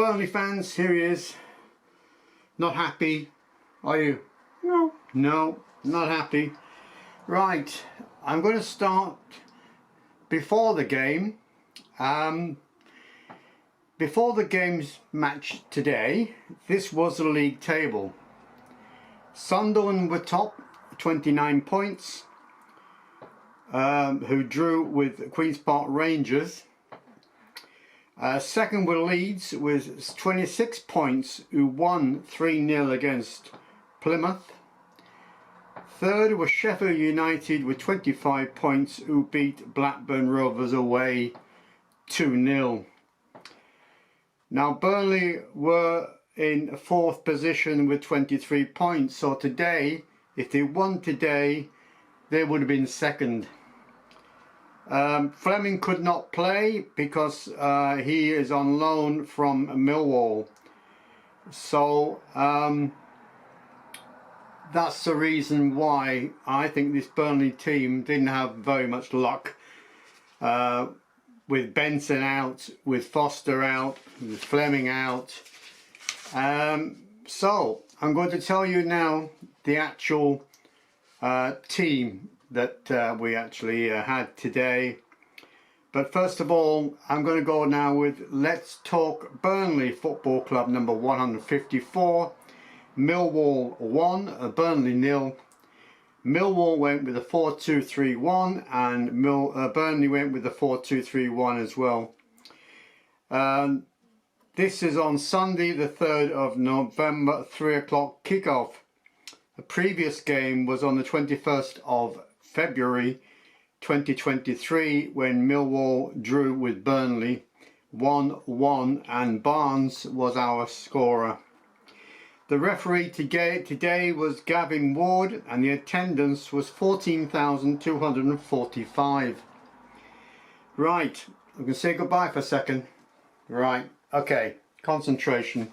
Burnley fans, here he is. Not happy, are you? No. No, not happy. Right, I'm going to start before the game. Before the game's match today, this was the league table. Sunderland were top, 29 points, who drew with Queen's Park Rangers. Second were Leeds with 26 points, who won 3-0 against Plymouth. Third was Sheffield United with 25 points, who beat Blackburn Rovers away 2-0. Now Burnley were in fourth position with 23 points, so today, if they won today, they would have been second. Fleming could not play because he is on loan from Millwall, so that's the reason why I think this Burnley team didn't have very much luck with Benson out, with Foster out, with Fleming out. So I'm going to tell you now the actual team that we actually had today. But first of all, I'm going to go now with Let's Talk Burnley Football Club number 154. Millwall 1, Burnley 0. Millwall went with a 4-2-3-1 and Burnley went with a 4-2-3-1 as well. This is on Sunday the 3rd of November, 3 o'clock kickoff. The previous game was on the 21st of February 2023 when Millwall drew with Burnley 1-1 and Barnes was our scorer. The referee today was Gavin Ward and the attendance was 14,245. Right, I'm going to say goodbye for a second. Right, okay, concentration.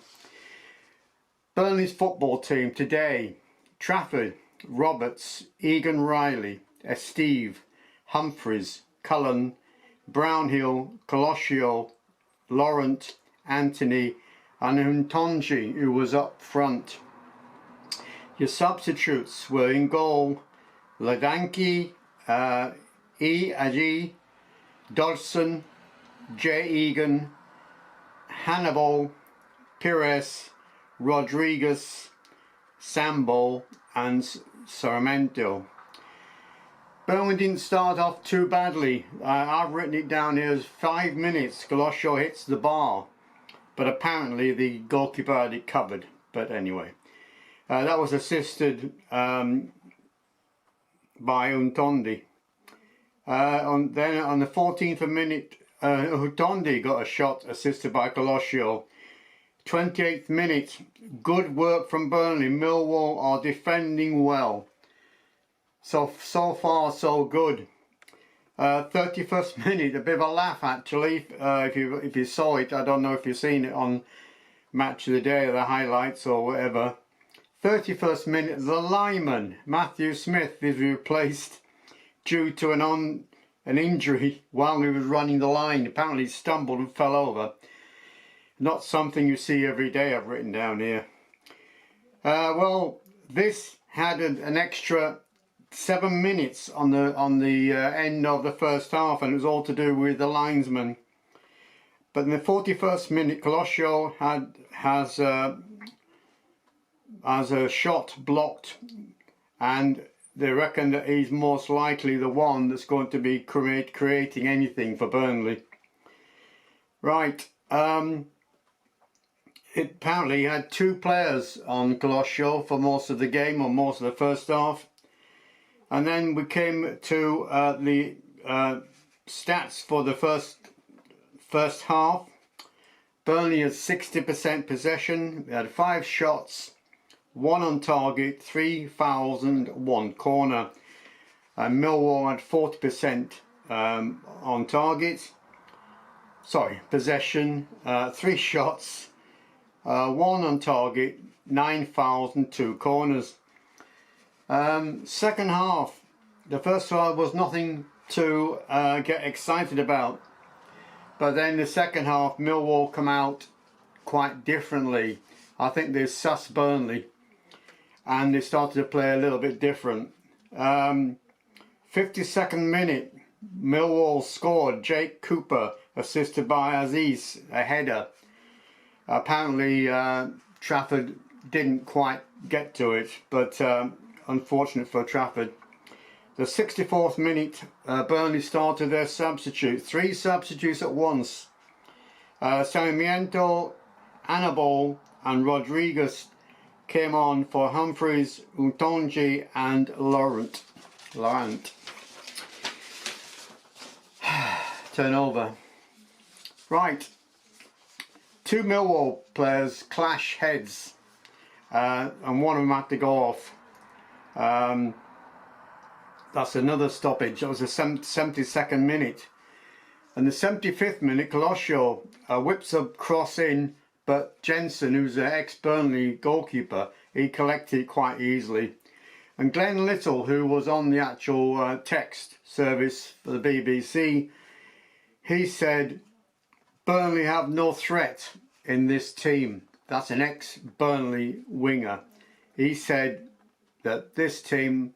Burnley's football team today: Trafford, Roberts, Egan Riley, Esteve, Humphreys, Cullen, Brownhill, Colosio, Laurent, Anthony and Untonji, who was up front. Your substitutes were in goal: Ladanki, E. Aji, Dodson, J. Egan, Hannibal, Pires, Rodriguez, Sambo and Sarmento. Burnley didn't start off too badly. I've written it down here as 5 minutes. Colosio hits the bar, but apparently the goalkeeper had it covered. But anyway, that was assisted by Untondi. Then on the 14th minute, Untondi got a shot assisted by Colosio. 28th minute, good work from Burnley. Millwall are defending well. So far so good. 31st minute, a bit of a laugh actually. If you saw it, I don't know if you've seen it on Match of the Day or the highlights or whatever. 31st minute, the lineman Matthew Smith is replaced due to an injury while he was running the line. Apparently he stumbled and fell over. Not something you see every day, I've written down here. Well, this had an extra 7 minutes on the end of the first half, and it was all to do with the linesman. But in the 41st minute, Colosio has a shot blocked, and they reckon that he's most likely the one that's going to be creating anything for Burnley. Right. It apparently had 2 players on Colosio for most of the game, or most of the first half. And then we came to the stats for the first half. Burnley had 60% possession. They had 5 shots, 1 on target, 3 fouls and 1 corner. And Millwall had 40% on target. Sorry, possession, 3 shots, 1 on target, 9 fouls and 2 corners. Second half, the first half was nothing to get excited about, but then the second half Millwall come out quite differently. I think they sussed Burnley and they started to play a little bit different. 52nd minute, Millwall scored. Jake Cooper, assisted by Aziz, a header. Apparently Trafford didn't quite get to it, but unfortunate for Trafford. The 64th minute, Burnley started their substitute. 3 substitutes at once. Sarmiento, Anabol and Rodriguez came on for Humphreys, Utonji and Laurent. Turnover. Right. 2 Millwall players clash heads and one of them had to go off. That's another stoppage. That was the 72nd minute. And the 75th minute, Colosio whips a cross in, but Jensen, who's an ex-Burnley goalkeeper, he collected quite easily. And Glenn Little, who was on the actual text service for the BBC, he said, Burnley have no threat in this team. That's an ex-Burnley winger. He said that this team,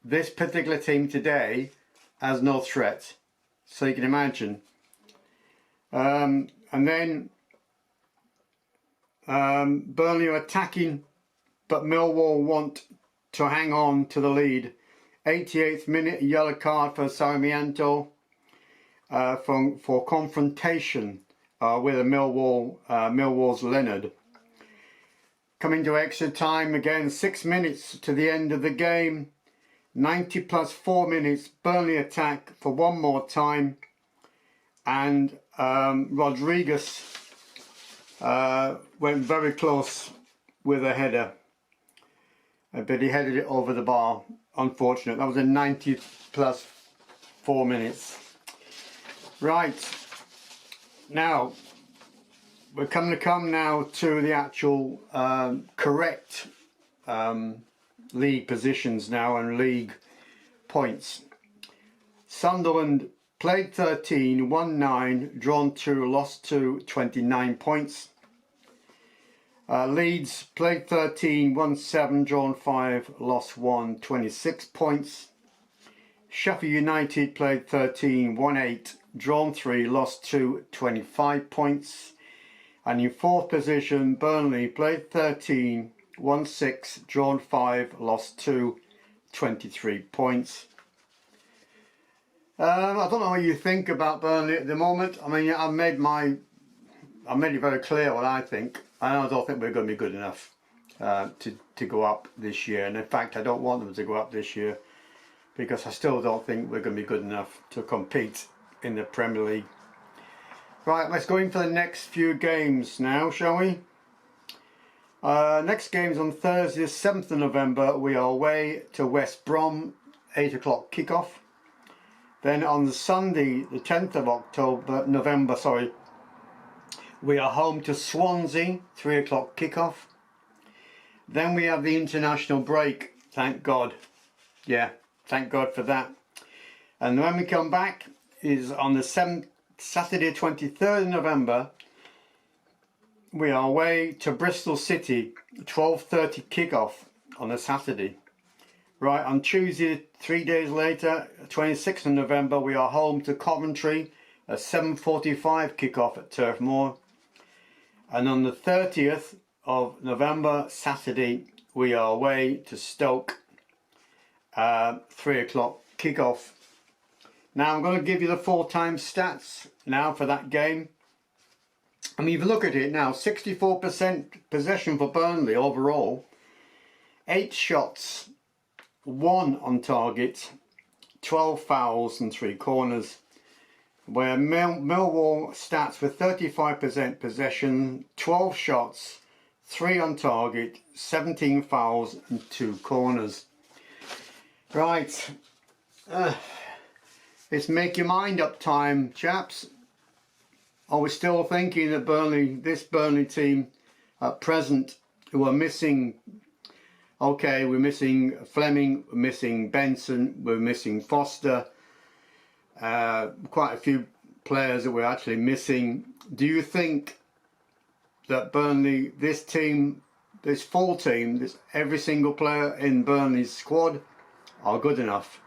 this particular team today, has no threat. So you can imagine. And then Burnley are attacking, but Millwall want to hang on to the lead. 88th minute, yellow card for Sarmiento for confrontation with a Millwall's Leonard. Coming to extra time again, 6 minutes to the end of the game. 90 plus 4 minutes, Burnley attack for one more time, and Rodriguez went very close with a header, but he headed it over the bar. Unfortunate. That was in 90 plus 4 minutes. Right, now we're coming to come now to the actual correct league positions now and league points. Sunderland played 13, won 9, drawn 2, lost 2, 29 points. Leeds played 13, won 7, drawn 5, lost 1, 26 points. Sheffield United played 13, won 8, drawn 3, lost 2, 25 points. And in 4th position, Burnley played 13, won 6, drawn 5, lost 2, 23 points. I don't know what you think about Burnley at the moment. I mean, I made it very clear what I think. I don't think we're going to be good enough to go up this year. And in fact, I don't want them to go up this year because I still don't think we're going to be good enough to compete in the Premier League. Right, let's go in for the next few games now, shall we? Next game's on Thursday, the 7th of November. We are away to West Brom, 8 o'clock kickoff. Then on the Sunday, the 10th of November, we are home to Swansea, 3 o'clock kickoff. Then we have the international break, thank God. Yeah, thank God for that. And when we come back is on the Saturday, 23rd of November. We are away to Bristol City, 12:30 kickoff on a Saturday. Right, on Tuesday, 3 days later, 26th of November, we are home to Coventry, a 7:45 kickoff at Turf Moor. And on the 30th of November, Saturday, we are away to Stoke, 3 o'clock kickoff. Now I'm going to give you the full-time stats now for that game. I mean, if you look at it now, 64% possession for Burnley overall, 8 shots, 1 on target, 12 fouls and 3 corners. Where Millwall stats with 35% possession, 12 shots, 3 on target, 17 fouls and 2 corners. Right, it's make your mind up time, chaps. Are we still thinking that this Burnley team at present, who are missing, okay, we're missing Fleming, we're missing Benson, we're missing Foster, quite a few players that we're actually missing. Do you think that Burnley, this team, this full team, every single player in Burnley's squad are good enough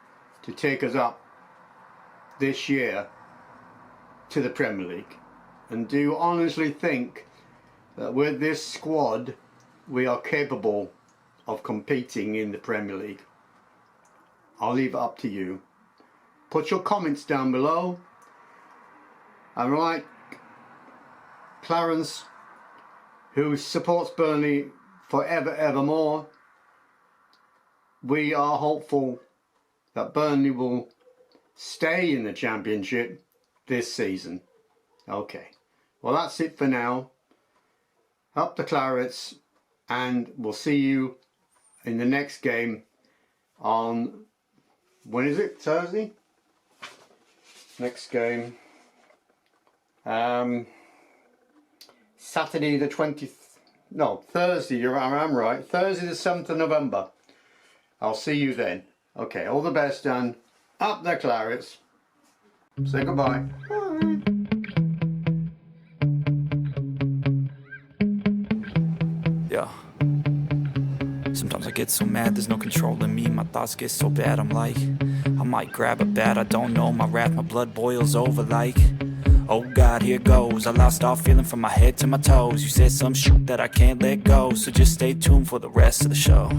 to take us up this year to the Premier League. And do you honestly think that with this squad we are capable of competing in the Premier League? I'll leave it up to you. Put your comments down below. And like Clarence, who supports Burnley forever evermore, we are hopeful that Burnley will stay in the Championship this season. Okay, well that's it for now. Up the Clarets, and we'll see you in the next game on, when is it? Thursday? Next game. Saturday the 20th, no, Thursday, I'm right. Thursday the 7th of November. I'll see you then. Okay, all the best, and up the Clarets. Say goodbye. Bye. Yeah. Sometimes I get so mad, there's no controlling me. My thoughts get so bad, I'm like, I might grab a bat, I don't know. My wrath, my blood boils over like, oh God, here goes. I lost all feeling from my head to my toes. You said some shit that I can't let go, so just stay tuned for the rest of the show.